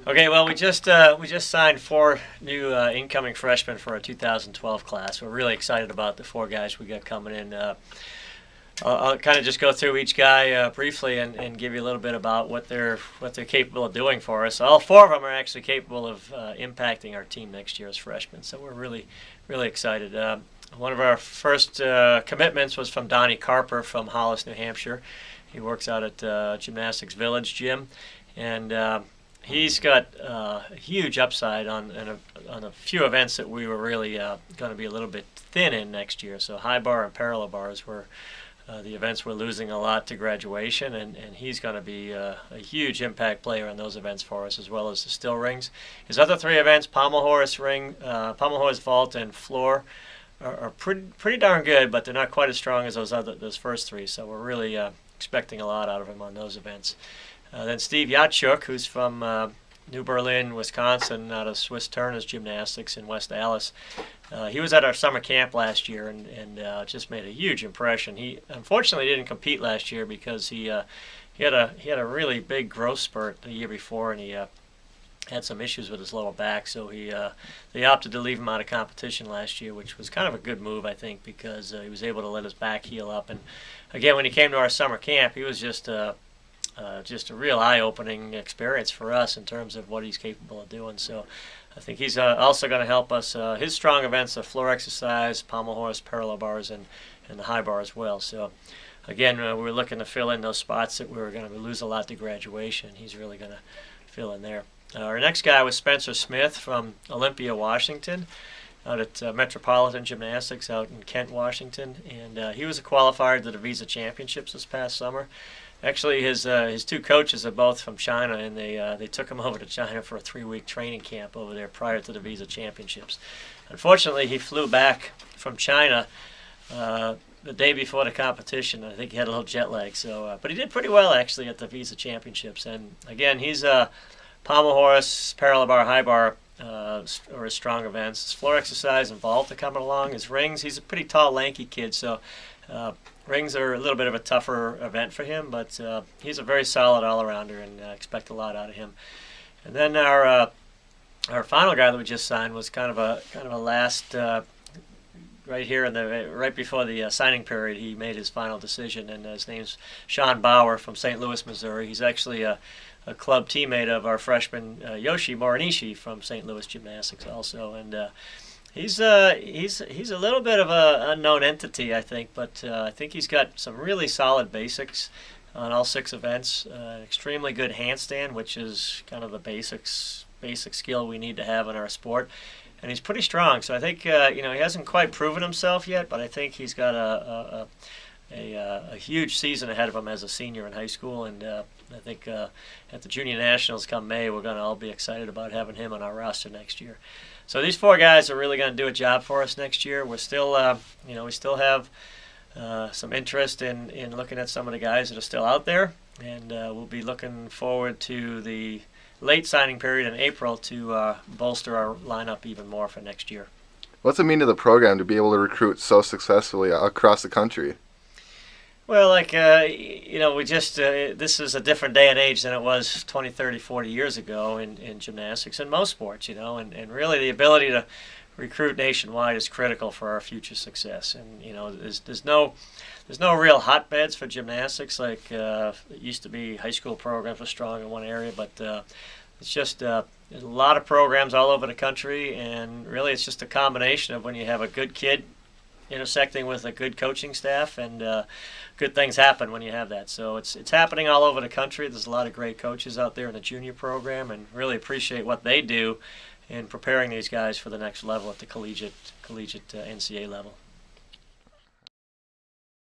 Okay, well, we just signed four new incoming freshmen for our 2012 class. We're really excited about the four guys we got coming in. I'll kind of just go through each guy briefly and give you a little bit about what they're capable of doing for us. All four of them are actually capable of impacting our team next year as freshmen, so we're really excited. One of our first commitments was from Donnie Carper from Hollis, New Hampshire. He works out at Gymnastics Village Gym, and he's got a huge upside on a few events that we were really going to be a little bit thin in next year. So high bar and parallel bars were the events we're losing a lot to graduation, and he's going to be a huge impact player in those events for us, as well as the still rings. His other three events, pommel horse vault, and floor, are pretty darn good, but they're not quite as strong as those first three. So we're really expecting a lot out of him on those events. Then Steve Yatchuk, who's from New Berlin, Wisconsin, out of Swiss Turner's Gymnastics in West Allis. He was at our summer camp last year and just made a huge impression. He unfortunately didn't compete last year because he had a really big growth spurt the year before, and he had some issues with his lower back. So they opted to leave him out of competition last year, which was kind of a good move, I think, because he was able to let his back heal up. And again, when he came to our summer camp, he was just a real eye-opening experience for us in terms of what he's capable of doing. So I think he's also going to help us. His strong events are floor exercise, pommel horse, parallel bars, and the high bar as well. So again, we're looking to fill in those spots that we were going to lose a lot to graduation. He's really going to fill in there. Our next guy was Spencer Smith from Olympia, Washington, out at Metropolitan Gymnastics out in Kent, Washington. And he was a qualifier to the Visa Championships this past summer. Actually, his two coaches are both from China, and they took him over to China for a 3-week training camp over there prior to the Visa Championships. Unfortunately, he flew back from China the day before the competition. I think he had a little jet lag, but he did pretty well actually at the Visa Championships. And again, he's pommel horse, parallel bar, high bar, or his strong events. His floor exercise and vault are coming along. His rings, he's a pretty tall, lanky kid, so rings are a little bit of a tougher event for him, but he's a very solid all-arounder, and expect a lot out of him. And then our final guy that we just signed was kind of a last right here right before the signing period. He made his final decision, and his name's Sean Bauer from St. Louis, Missouri. He's actually a club teammate of our freshman Yoshi Morinishi from St. Louis Gymnastics also, and he's a little bit of an unknown entity, I think, but I think he's got some really solid basics on all 6 events. Extremely good handstand, which is kind of the basic skill we need to have in our sport, and he's pretty strong. So I think he hasn't quite proven himself yet, but I think he's got a huge season ahead of him as a senior in high school, and I think at the Junior Nationals come May, we're going to all be excited about having him on our roster next year. So these 4 guys are really going to do a job for us next year. We're still, we still have some interest in looking at some of the guys that are still out there, and we'll be looking forward to the late signing period in April to bolster our lineup even more for next year. What's it mean to the program to be able to recruit so successfully across the country? Well, we just, this is a different day and age than it was 20, 30, 40 years ago in gymnastics and most sports, and really the ability to recruit nationwide is critical for our future success. And, there's no real hotbeds for gymnastics like it used to be. High school programs were strong in one area, but it's just there's a lot of programs all over the country, and really it's just a combination of when you have a good kid intersecting with a good coaching staff, and good things happen when you have that. So it's happening all over the country. There's a lot of great coaches out there in the junior program, and really appreciate what they do in preparing these guys for the next level at the collegiate NCAA level.